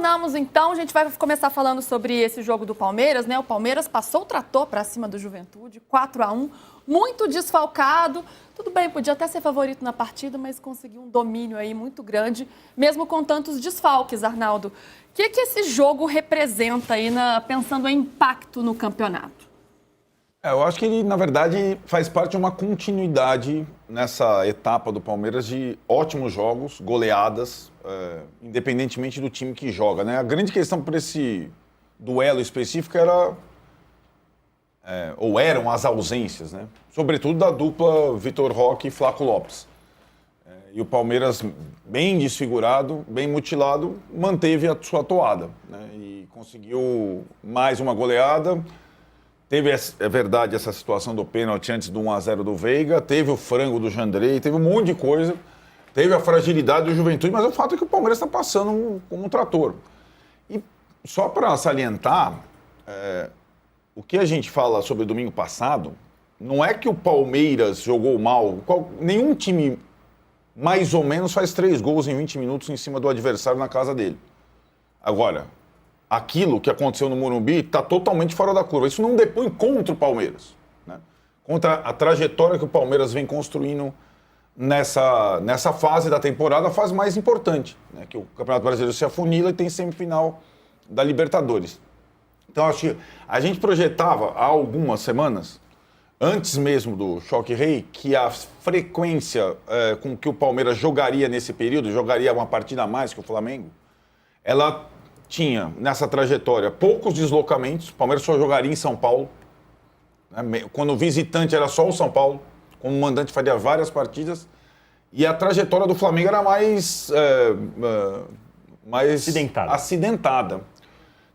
Retornamos então, a gente vai começar falando sobre esse jogo do Palmeiras, né? O Palmeiras passou o trator para cima do Juventude, 4-1, muito desfalcado. Tudo bem, podia até ser favorito na partida, mas conseguiu um domínio aí muito grande, mesmo com tantos desfalques, Arnaldo. O que esse jogo representa aí, pensando em impacto no campeonato? Eu acho que ele, na verdade, faz parte de uma continuidade nessa etapa do Palmeiras de ótimos jogos, goleadas, independentemente do time que joga, né? A grande questão por esse duelo específico eram as ausências, né? Sobretudo da dupla Vitor Roque e Flaco Lopes. E o Palmeiras, bem desfigurado, bem mutilado, manteve a sua toada, né? E conseguiu mais uma goleada. Teve, é verdade, essa situação do pênalti antes do 1-0 do Veiga, teve o frango do Jandrei, teve um monte de coisa, teve a fragilidade do Juventude, mas o fato é que o Palmeiras está passando como um trator. E só para salientar, o que a gente fala sobre domingo passado, não é que o Palmeiras jogou mal, nenhum time mais ou menos faz 3 gols em 20 minutos em cima do adversário na casa dele. Agora, aquilo que aconteceu no Morumbi está totalmente fora da curva. Isso não depõe contra o Palmeiras, né? Contra a trajetória que o Palmeiras vem construindo nessa fase da temporada, a fase mais importante, né? Que o Campeonato Brasileiro se afunila e tem semifinal da Libertadores. Então, acho que a gente projetava há algumas semanas, antes mesmo do Choque Rei, que a frequência com que o Palmeiras jogaria nesse período, jogaria uma partida a mais que o Flamengo, ela tinha, nessa trajetória, poucos deslocamentos. O Palmeiras só jogaria em São Paulo, né? Quando o visitante era só o São Paulo, como mandante faria várias partidas. E a trajetória do Flamengo era mais acidentada.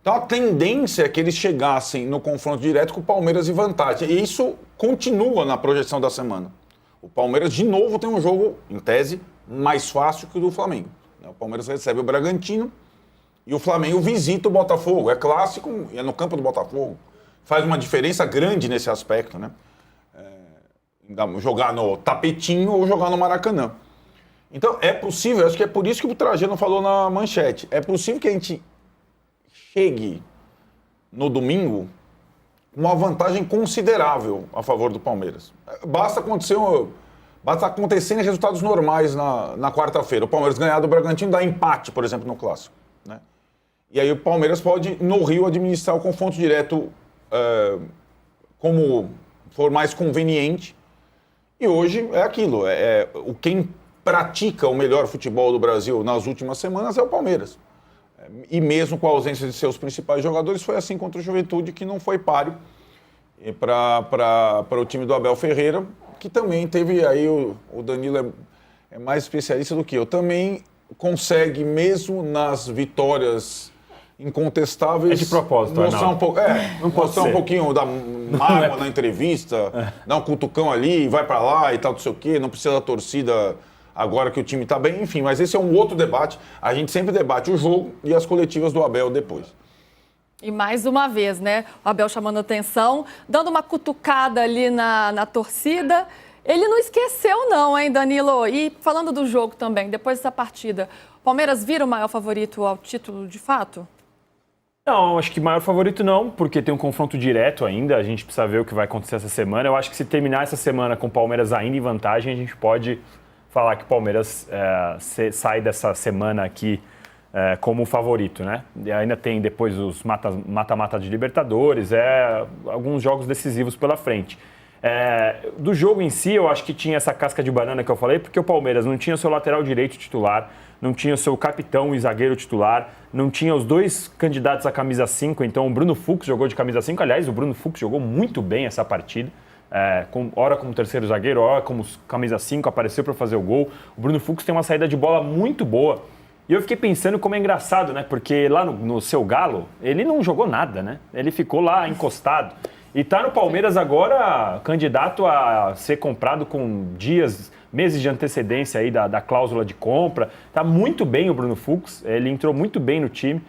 Então a tendência é que eles chegassem no confronto direto com o Palmeiras em vantagem. E isso continua na projeção da semana. O Palmeiras, de novo, tem um jogo, em tese, mais fácil que o do Flamengo. O Palmeiras recebe o Bragantino, e o Flamengo visita o Botafogo. É clássico, é no campo do Botafogo. Faz uma diferença grande nesse aspecto, né? Jogar no tapetinho ou jogar no Maracanã. Então, é possível, acho que é por isso que o Trajano falou na manchete, é possível que a gente chegue no domingo com uma vantagem considerável a favor do Palmeiras. Basta acontecer em resultados normais na quarta-feira. O Palmeiras ganhar do Bragantino, dar empate, por exemplo, no Clássico, né? E aí o Palmeiras pode, no Rio, administrar o confronto direto como for mais conveniente. E hoje é aquilo. Quem pratica o melhor futebol do Brasil nas últimas semanas é o Palmeiras. E mesmo com a ausência de seus principais jogadores, foi assim contra o Juventude, que não foi páreo para o time do Abel Ferreira, que também teve aí, o Danilo é mais especialista do que eu, também consegue, mesmo nas vitórias incontestáveis, de propósito, mostrar não um pouquinho da mágoa na entrevista, dar um cutucão ali, vai para lá e tal, não sei o quê, não precisa da torcida agora que o time está bem, enfim, mas esse é um outro debate. A gente sempre debate o jogo e as coletivas do Abel depois. E mais uma vez, né, o Abel chamando atenção, dando uma cutucada ali na torcida. Ele não esqueceu não, hein, Danilo? E falando do jogo também, depois dessa partida, o Palmeiras vira o maior favorito ao título de fato? Não, acho que maior favorito não, porque tem um confronto direto ainda, a gente precisa ver o que vai acontecer essa semana. Eu acho que se terminar essa semana com o Palmeiras ainda em vantagem, a gente pode falar que o Palmeiras sai dessa semana aqui como favorito, né? E ainda tem depois os mata-mata de Libertadores, alguns jogos decisivos pela frente. Do jogo em si, eu acho que tinha essa casca de banana que eu falei, porque o Palmeiras não tinha seu lateral direito titular, não tinha seu capitão e zagueiro titular, não tinha os 2 candidatos à camisa 5, então o Bruno Fux jogou de camisa 5, aliás, o Bruno Fux jogou muito bem essa partida, ora como terceiro zagueiro, ora como camisa 5, apareceu para fazer o gol. O Bruno Fux tem uma saída de bola muito boa, e eu fiquei pensando como é engraçado, né, porque lá no seu Galo, ele não jogou nada, né, ele ficou lá encostado. E tá no Palmeiras agora, candidato a ser comprado com meses de antecedência aí da cláusula de compra. Tá muito bem o Bruno Fux, ele entrou muito bem no time.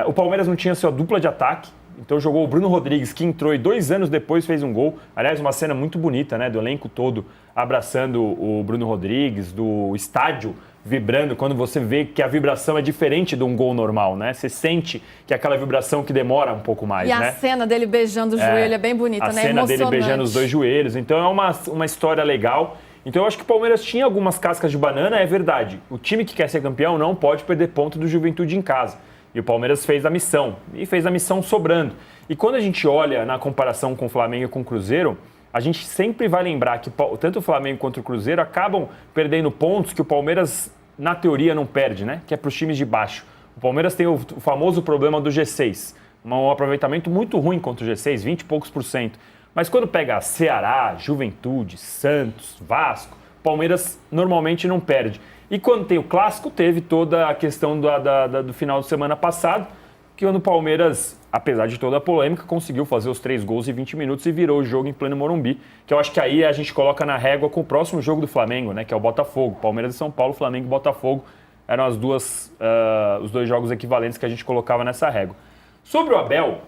O Palmeiras não tinha sua dupla de ataque, então jogou o Bruno Rodrigues, que entrou e 2 anos depois fez um gol. Aliás, uma cena muito bonita, né, do elenco todo abraçando o Bruno Rodrigues, do estádio vibrando, quando você vê que a vibração é diferente de um gol normal, né? Você sente que é aquela vibração que demora um pouco mais, né? E a cena dele beijando o joelho é bem bonita, né? A cena dele beijando os 2 joelhos. Então é uma história legal. Então eu acho que o Palmeiras tinha algumas cascas de banana, é verdade. O time que quer ser campeão não pode perder ponto do Juventude em casa. E o Palmeiras fez a missão. E fez a missão sobrando. E quando a gente olha na comparação com o Flamengo e com o Cruzeiro, a gente sempre vai lembrar que tanto o Flamengo quanto o Cruzeiro acabam perdendo pontos que o Palmeiras, na teoria, não perde, né? Que é para os times de baixo. O Palmeiras tem o famoso problema do G6. Um aproveitamento muito ruim contra o G6, 20 e poucos %. Mas quando pega Ceará, Juventude, Santos, Vasco, o Palmeiras normalmente não perde. E quando tem o Clássico, teve toda a questão do final de semana passado, que quando o Palmeiras, apesar de toda a polêmica, conseguiu fazer os 3 gols em 20 minutos e virou o jogo em pleno Morumbi, que eu acho que aí a gente coloca na régua com o próximo jogo do Flamengo, né, que é o Botafogo. Palmeiras e São Paulo, Flamengo e Botafogo eram os 2 jogos equivalentes que a gente colocava nessa régua. Sobre o Abel,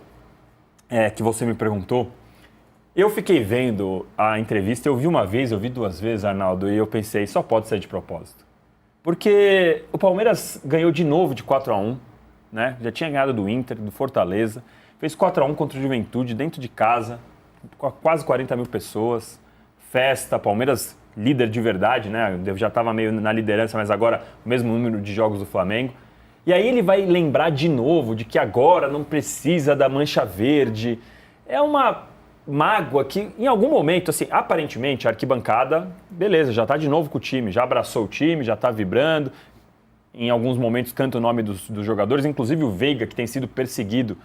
que você me perguntou, eu fiquei vendo a entrevista, eu vi uma vez, eu vi 2 vezes, Arnaldo, e eu pensei, só pode ser de propósito. Porque o Palmeiras ganhou de novo de 4-1, né? Já tinha ganhado do Inter, do Fortaleza, fez 4-1 contra o Juventude, dentro de casa, com quase 40 mil pessoas, festa, Palmeiras líder de verdade, né? Eu já estava meio na liderança, mas agora o mesmo número de jogos do Flamengo. E aí ele vai lembrar de novo de que agora não precisa da mancha verde. É uma mágoa que, em algum momento, assim, aparentemente, a arquibancada, beleza, já está de novo com o time, já abraçou o time, já está vibrando. Em alguns momentos canta o nome dos jogadores, inclusive o Veiga, que tem sido perseguido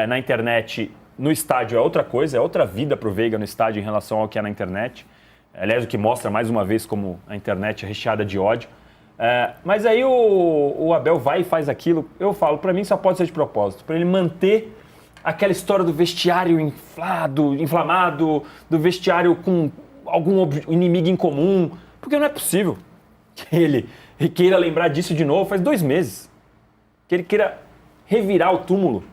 na internet, no estádio é outra coisa, é outra vida para o Veiga no estádio em relação ao que é na internet. Aliás, o que mostra mais uma vez como a internet é recheada de ódio. Mas aí o Abel vai e faz aquilo, eu falo, para mim só pode ser de propósito, para ele manter aquela história do vestiário inflamado, do vestiário com algum inimigo em comum, porque não é possível que ele queira lembrar disso de novo, faz 2 meses, que ele queira revirar o túmulo.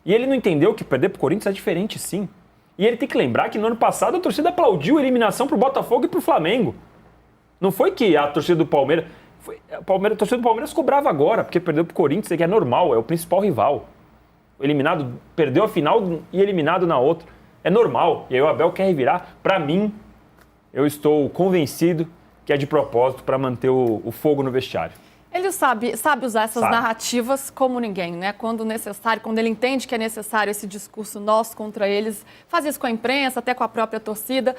E ele não entendeu que perder pro Corinthians é diferente, sim. E ele tem que lembrar que no ano passado a torcida aplaudiu a eliminação pro Botafogo e pro Flamengo. Não foi que a torcida do Palmeiras... A torcida do Palmeiras cobrava agora, porque perdeu pro Corinthians, que é normal, é o principal rival. O eliminado perdeu a final e eliminado na outra. É normal. E aí o Abel quer revirar. Para mim, eu estou convencido que é de propósito para manter o fogo no vestiário. Ele sabe usar essas narrativas como ninguém, né? Quando necessário, quando ele entende que é necessário esse discurso nosso contra eles, faz isso com a imprensa, até com a própria torcida.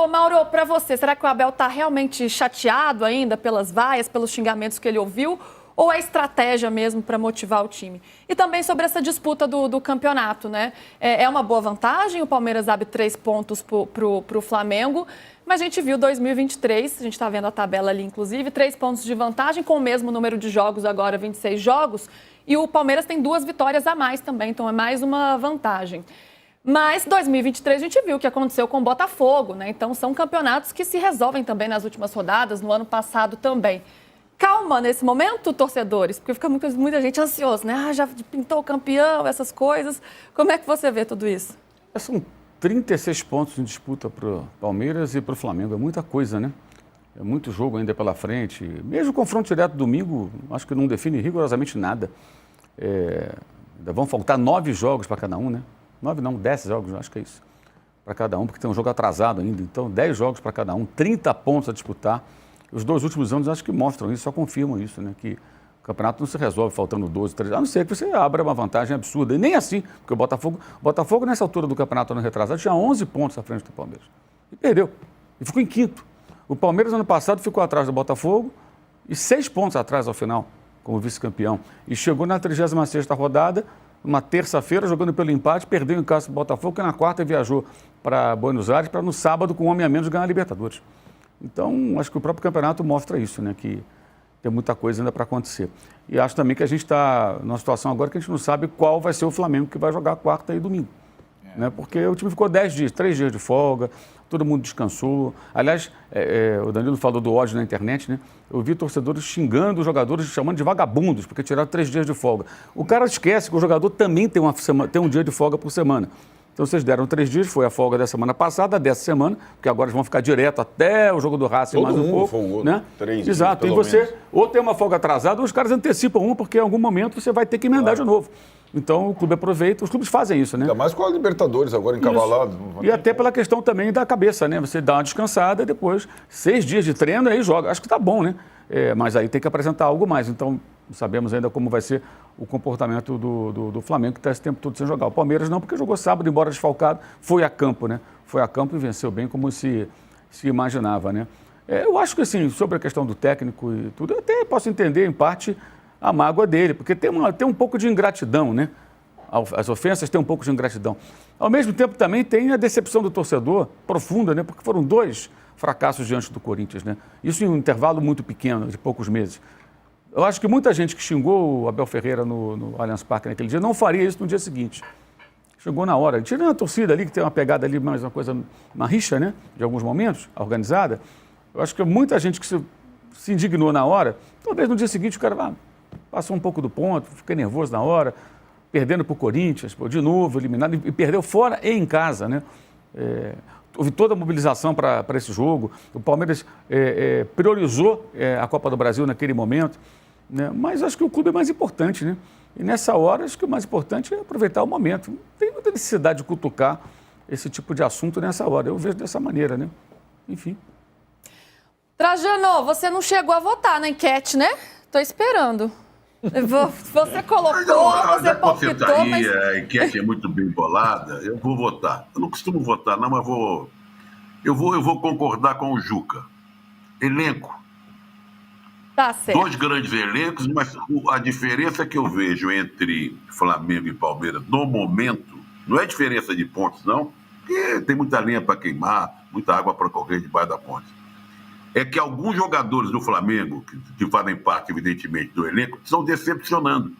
Ô Mauro, para você, será que o Abel está realmente chateado ainda pelas vaias, pelos xingamentos que ele ouviu? Ou é estratégia mesmo para motivar o time? E também sobre essa disputa do campeonato, né? É uma boa vantagem, o Palmeiras abre 3 pontos para o Flamengo, mas a gente viu 2023, a gente está vendo a tabela ali, inclusive, 3 pontos de vantagem, com o mesmo número de jogos agora, 26 jogos, e o Palmeiras tem 2 vitórias a mais também, então é mais uma vantagem. Mas 2023 a gente viu o que aconteceu com o Botafogo, né? Então são campeonatos que se resolvem também nas últimas rodadas, no ano passado também. Calma nesse momento, torcedores, porque fica muita gente ansiosa, né? Já pintou o campeão, essas coisas. Como é que você vê tudo isso? São 36 pontos em disputa para o Palmeiras e para o Flamengo. É muita coisa, né? É muito jogo ainda pela frente. Mesmo o confronto direto domingo, acho que não define rigorosamente nada. Ainda vão faltar 9 jogos para cada um, né? 9 não, 10 jogos, acho que é isso. Para cada um, porque tem um jogo atrasado ainda. Então, 10 jogos para cada um, 30 pontos a disputar. Os 2 últimos anos acho que mostram isso, só confirmam isso, né? Que o campeonato não se resolve faltando 12, 13, a não ser que você abra uma vantagem absurda. E nem assim, porque o Botafogo nessa altura do campeonato ano retrasado tinha 11 pontos à frente do Palmeiras. E perdeu. E ficou em 5º. O Palmeiras ano passado ficou atrás do Botafogo e 6 pontos atrás ao final, como vice-campeão. E chegou na 36ª rodada, uma terça-feira, jogando pelo empate, perdeu em casa do Botafogo, que na quarta viajou para Buenos Aires para no sábado, com um homem a menos, ganhar a Libertadores. Então, acho que o próprio campeonato mostra isso, né? Que tem muita coisa ainda para acontecer. E acho também que a gente está numa situação agora que a gente não sabe qual vai ser o Flamengo que vai jogar quarta e domingo. Né? Porque o time ficou 10 dias, 3 dias de folga, todo mundo descansou. Aliás, o Danilo falou do ódio na internet, né? Eu vi torcedores xingando os jogadores, chamando de vagabundos, porque tiraram 3 dias de folga. O cara esquece que o jogador também tem um dia de folga por semana. Então vocês deram 3 dias, foi a folga da semana passada, dessa semana, porque agora eles vão ficar direto até o jogo do Racing mais um pouco. Folgou, né? 3 dias, Exato, e você menos. ou tem uma folga atrasada ou os caras antecipam porque em algum momento você vai ter que emendar de novo. Então o clube aproveita, os clubes fazem isso, né? Ainda mais com a Libertadores agora encavalado. E até pela questão também da cabeça, né? Você dá uma descansada e depois 6 dias de treino aí joga. Acho que tá bom, né? Mas aí tem que apresentar algo mais. Então não sabemos ainda como vai ser o comportamento do Flamengo, que está esse tempo todo sem jogar. O Palmeiras não, porque jogou sábado, embora desfalcado, foi a campo, né? Foi a campo e venceu bem como se imaginava, né? Eu acho que, assim, sobre a questão do técnico e tudo, eu até posso entender, em parte, a mágoa dele, porque tem um pouco de ingratidão, né? As ofensas têm um pouco de ingratidão. Ao mesmo tempo, também tem a decepção do torcedor profunda, né? Porque foram 2 fracassos diante do Corinthians, né? Isso em um intervalo muito pequeno, de poucos meses. Eu acho que muita gente que xingou o Abel Ferreira no Allianz Parque naquele dia não faria isso no dia seguinte. Chegou na hora. Tirando a torcida ali, que tem uma pegada ali, mais uma rixa, né? De alguns momentos, organizada. Eu acho que muita gente que se indignou na hora, talvez no dia seguinte o cara passou um pouco do ponto, fica nervoso na hora, perdendo para o Corinthians, de novo, eliminado, e perdeu fora e em casa, né? Houve toda a mobilização para esse jogo. O Palmeiras priorizou a Copa do Brasil naquele momento, né? Mas acho que o clube é mais importante, né? E nessa hora, acho que o mais importante é aproveitar o momento. Não tem muita necessidade de cutucar esse tipo de assunto nessa hora. Eu vejo dessa maneira, né? Enfim. Trajano, você não chegou a votar na enquete, né? Tô esperando. Você colocou, você palpitou, mas... A enquete é muito bem bolada, eu vou votar. Eu não costumo votar, não, mas eu vou concordar com o Juca. Elenco. Tá certo. 2 grandes elencos, mas a diferença que eu vejo entre Flamengo e Palmeiras no momento, não é diferença de pontos, não, porque tem muita lenha para queimar, muita água para correr debaixo da ponte. É que alguns jogadores do Flamengo, que fazem parte, evidentemente, do elenco, estão decepcionando.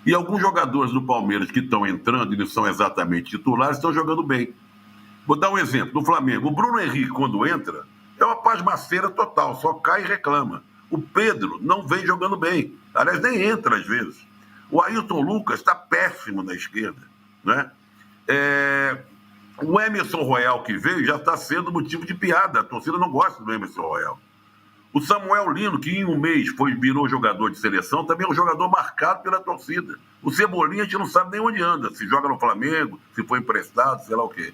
E alguns jogadores do Palmeiras que estão entrando e não são exatamente titulares, estão jogando bem. Vou dar um exemplo. No Flamengo, o Bruno Henrique, quando entra, é uma pasmaceira total, só cai e reclama. O Pedro não vem jogando bem. Aliás, nem entra às vezes. O Ailton Lucas está péssimo na esquerda, né? O Emerson Royal que veio já está sendo motivo de piada. A torcida não gosta do Emerson Royal. O Samuel Lino, que em um mês virou jogador de seleção, também é um jogador marcado pela torcida. O Cebolinha a gente não sabe nem onde anda, se joga no Flamengo, se foi emprestado, sei lá o quê.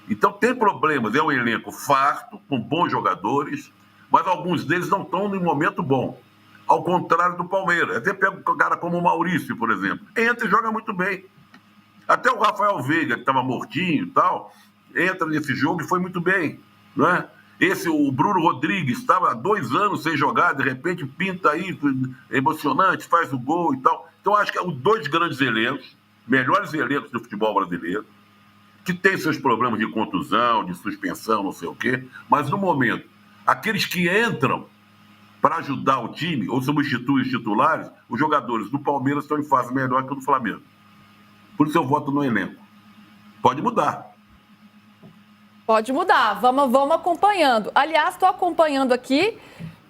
Então tem problemas, é um elenco farto, com bons jogadores, mas alguns deles não estão em um momento bom. Ao contrário do Palmeiras. Até pega um cara como o Maurício, por exemplo. Entra e joga muito bem. Até o Rafael Veiga, que estava mortinho e tal, entra nesse jogo e foi muito bem, não é? O Bruno Rodrigues estava há 2 anos sem jogar, de repente pinta aí, emocionante, faz o gol e tal. Então acho que é os 2 grandes elencos, melhores elencos do futebol brasileiro, que tem seus problemas de contusão, de suspensão, não sei o quê, mas no momento, aqueles que entram para ajudar o time ou substituem os titulares, os jogadores do Palmeiras estão em fase melhor que o do Flamengo. Por isso eu voto no elenco. Pode mudar. Pode mudar. Vamos acompanhando. Aliás, estou acompanhando aqui.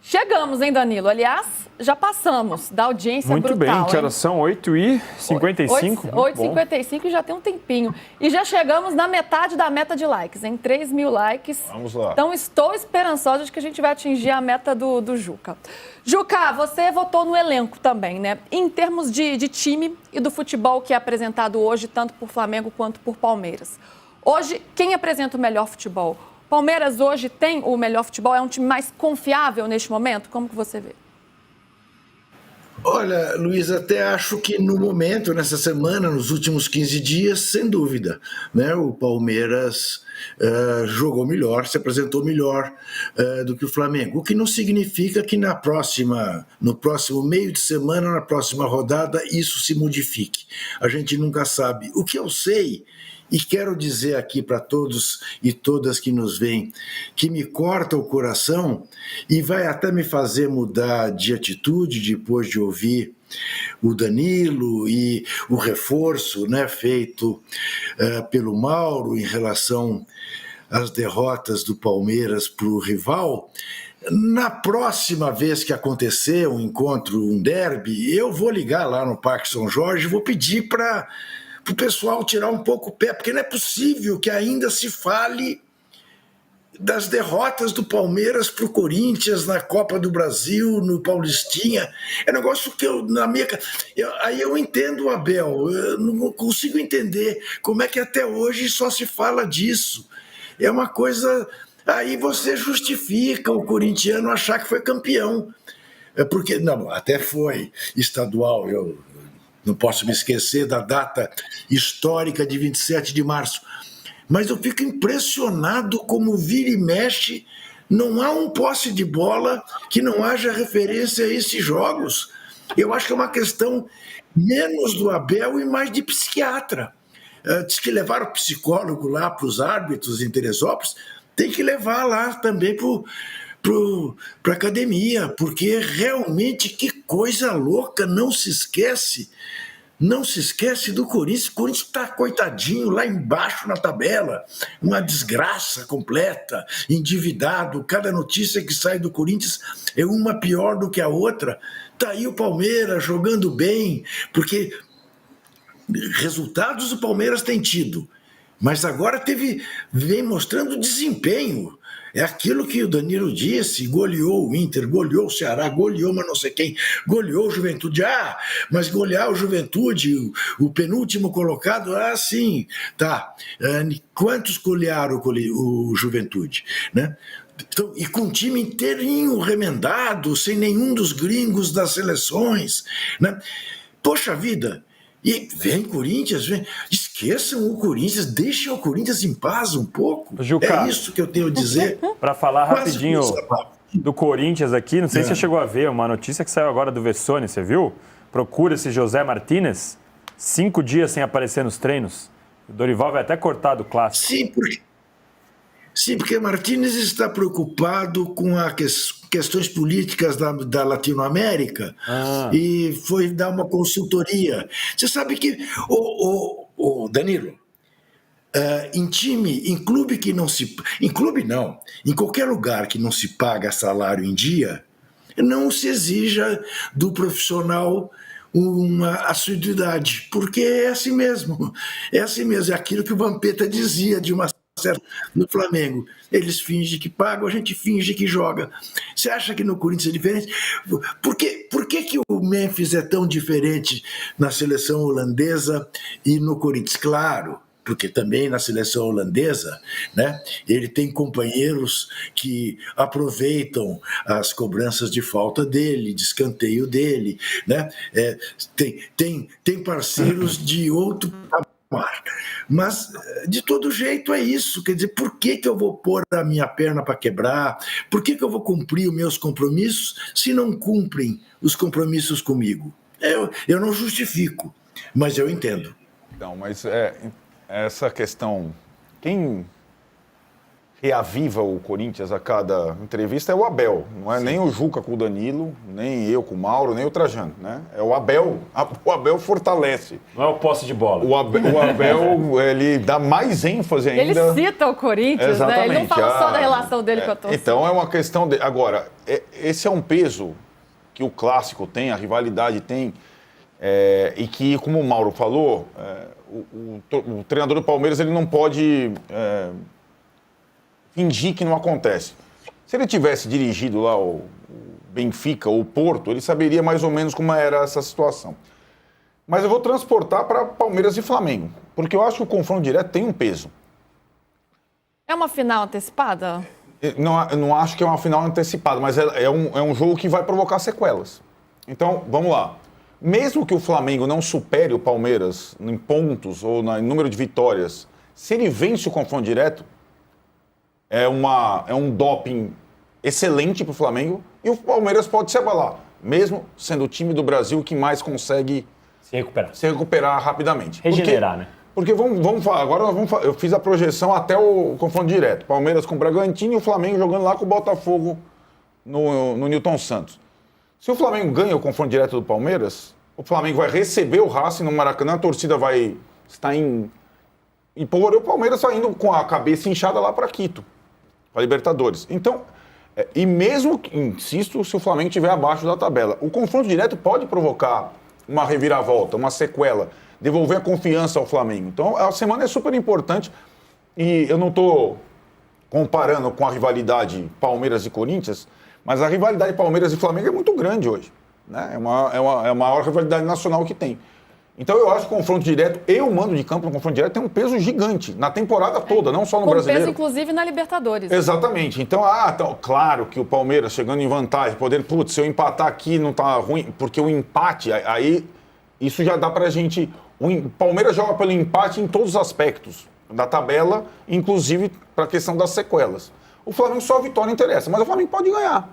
Chegamos, hein, Danilo? Aliás, já passamos da audiência muito brutal. Muito bem. Que horas são? 8h55? 8h55 e já tem um tempinho. E já chegamos na metade da meta de likes, em 3.000 likes. Vamos lá. Então, estou esperançosa de que a gente vai atingir a meta do Juca. Juca, você votou no elenco também, né? Em termos de time e do futebol que é apresentado hoje, tanto por Flamengo quanto por Palmeiras. Hoje, quem apresenta o melhor futebol? Palmeiras hoje tem o melhor futebol? É um time mais confiável neste momento? Como que você vê? Olha, Luiz, até acho que no momento, nessa semana, nos últimos 15 dias, sem dúvida, né, o Palmeiras jogou melhor, se apresentou melhor do que o Flamengo, o que não significa que no próximo meio de semana, na próxima rodada, isso se modifique. A gente nunca sabe. O que eu sei, e quero dizer aqui para todos e todas que nos veem, que me corta o coração e vai até me fazer mudar de atitude depois de ouvir o Danilo e o reforço, né, feito pelo Mauro em relação às derrotas do Palmeiras para o rival. Na próxima vez que acontecer um encontro, um derby, eu vou ligar lá no Parque São Jorge e vou pedir para para o pessoal tirar um pouco o pé, porque não é possível que ainda se fale das derrotas do Palmeiras para o Corinthians na Copa do Brasil, no Paulistinha. É um negócio que aí eu entendo o Abel, eu não consigo entender como é que até hoje só se fala disso. É uma coisa... Aí você justifica o corintiano achar que foi campeão. Porque, não, até foi estadual, eu não posso me esquecer da data histórica de 27 de março. Mas eu fico impressionado como vira e mexe, não há um posse de bola que não haja referência a esses jogos. Eu acho que é uma questão menos do Abel e mais de psiquiatra. Diz que levaram o psicólogo lá para os árbitros em Teresópolis, tem que levar lá também para a academia, porque realmente que coisa louca, não se esquece do Corinthians. O Corinthians está coitadinho lá embaixo na tabela, uma desgraça completa, endividado, cada notícia que sai do Corinthians é uma pior do que a outra. Está aí o Palmeiras jogando bem, porque resultados o Palmeiras tem tido, mas agora vem mostrando desempenho. É aquilo que o Danilo disse, goleou o Inter, goleou o Ceará, goleou mas não sei quem, goleou o Juventude. Mas golear o Juventude, o penúltimo colocado, sim, tá. Quantos golearam o Juventude, né? Então, e com o time inteirinho remendado, sem nenhum dos gringos das seleções, né? Poxa vida! E vem Corinthians, esqueçam o Corinthians, deixem o Corinthians em paz um pouco. Juca, é isso que eu tenho a dizer. Para falar rapidinho do Corinthians aqui, não sei se você chegou a ver uma notícia que saiu agora do Vessone, você viu? Procura esse José Martínez, 5 dias sem aparecer nos treinos. O Dorival vai até cortar do clássico. Sim, porque Martínez está preocupado com as questões políticas da Latinoamérica e foi dar uma consultoria. Você sabe que, Danilo, em clube que não se... Em clube não, em qualquer lugar que não se paga salário em dia, não se exija do profissional uma assiduidade, porque é assim mesmo, é aquilo que o Vampeta dizia de uma certa no Flamengo. Eles fingem que pagam, a gente finge que joga. Você acha que no Corinthians é diferente? Por que o Memphis é tão diferente na seleção holandesa e no Corinthians? Claro, porque também na seleção holandesa, né, ele tem companheiros que aproveitam as cobranças de falta dele, de escanteio dele, né? Tem parceiros de outro mas, de todo jeito, é isso. Quer dizer, por que eu vou pôr a minha perna para quebrar? Por que eu vou cumprir os meus compromissos se não cumprem os compromissos comigo? Eu não justifico, mas eu entendo. Não, mas essa questão... Quem reaviva o Corinthians a cada entrevista é o Abel. Não é nem o Juca com o Danilo, nem eu com o Mauro, nem o Trajano, né? É o Abel. O Abel fortalece. Não é o posse de bola. O Abel ele dá mais ênfase ainda. Ele cita o Corinthians, exatamente, né? Ele não fala só da relação dele com a torcida. Então é uma questão de... Agora, esse é um peso que o clássico tem, a rivalidade tem, e que, como o Mauro falou, o treinador do Palmeiras ele não pode... fingir que não acontece. Se ele tivesse dirigido lá o Benfica ou o Porto, ele saberia mais ou menos como era essa situação. Mas eu vou transportar para Palmeiras e Flamengo, porque eu acho que o confronto direto tem um peso. É uma final antecipada? Eu não acho que é uma final antecipada, mas é um jogo que vai provocar sequelas. Então, vamos lá. Mesmo que o Flamengo não supere o Palmeiras em pontos ou em número de vitórias, se ele vence o confronto direto, é um doping excelente para o Flamengo e o Palmeiras pode se abalar, mesmo sendo o time do Brasil que mais consegue se recuperar rapidamente. Regenerar, né? Porque vamos falar, agora eu fiz a projeção até o confronto direto. Palmeiras com o Bragantino e o Flamengo jogando lá com o Botafogo no Newton Santos. Se o Flamengo ganha o confronto direto do Palmeiras, o Flamengo vai receber o Racing no Maracanã, a torcida vai estar em polvoreio, o Palmeiras saindo com a cabeça inchada lá para Quito, para Libertadores. Então, e mesmo, insisto, se o Flamengo estiver abaixo da tabela, o confronto direto pode provocar uma reviravolta, uma sequela, devolver a confiança ao Flamengo. Então, a semana é super importante e eu não estou comparando com a rivalidade Palmeiras e Corinthians, mas a rivalidade Palmeiras e Flamengo é muito grande hoje. Né? É a maior rivalidade nacional que tem. Então eu acho que o confronto direto e o mando de campo no confronto direto tem um peso gigante na temporada toda, não só no brasileiro. Com peso, inclusive, na Libertadores. Exatamente. Então, claro que o Palmeiras chegando em vantagem, se eu empatar aqui não tá ruim, porque o empate, aí isso já dá pra gente... O Palmeiras joga pelo empate em todos os aspectos da tabela, inclusive para a questão das sequelas. O Flamengo só a vitória interessa, mas o Flamengo pode ganhar.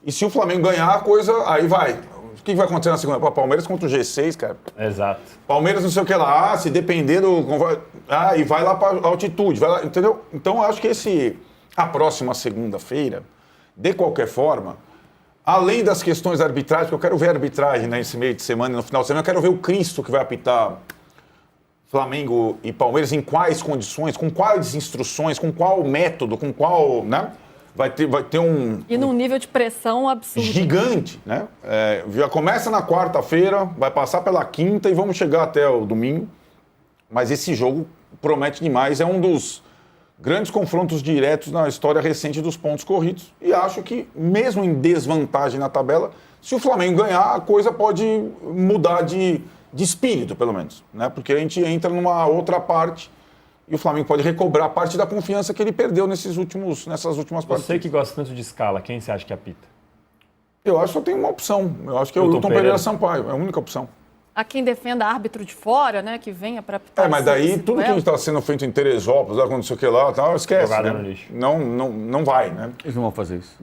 E se o Flamengo ganhar, a coisa aí vai... O que vai acontecer na segunda? Palmeiras contra o G6, cara. Exato. Palmeiras não sei o que lá. Se depender do... e vai lá para altitude. Vai lá, entendeu? Então, eu acho que a próxima segunda-feira, de qualquer forma, além das questões da arbitragem, porque eu quero ver a arbitragem nesse meio de semana e no final de semana, eu quero ver o Cristo que vai apitar Flamengo e Palmeiras, em quais condições, com quais instruções, com qual método, com qual... né? Vai ter um... E num nível de pressão absurdo. Gigante, né? Já começa na quarta-feira, vai passar pela quinta e vamos chegar até o domingo. Mas esse jogo promete demais. É um dos grandes confrontos diretos na história recente dos pontos corridos. E acho que, mesmo em desvantagem na tabela, se o Flamengo ganhar, a coisa pode mudar de espírito, pelo menos. Né? Porque a gente entra numa outra parte... E o Flamengo pode recobrar parte da confiança que ele perdeu nessas últimas partidas. Você que gosta tanto de escala, quem você acha que apita? Eu acho que só tem uma opção. Eu acho que é o Hilton Pereira Sampaio. É a única opção. Há quem defenda árbitro de fora, né? Que venha para apitar. Mas daí tudo que está sendo feito em Teresópolis, não sei o que lá, tal, esquece. Jogada Né? no lixo. Não vai, né? Eles não vão fazer isso.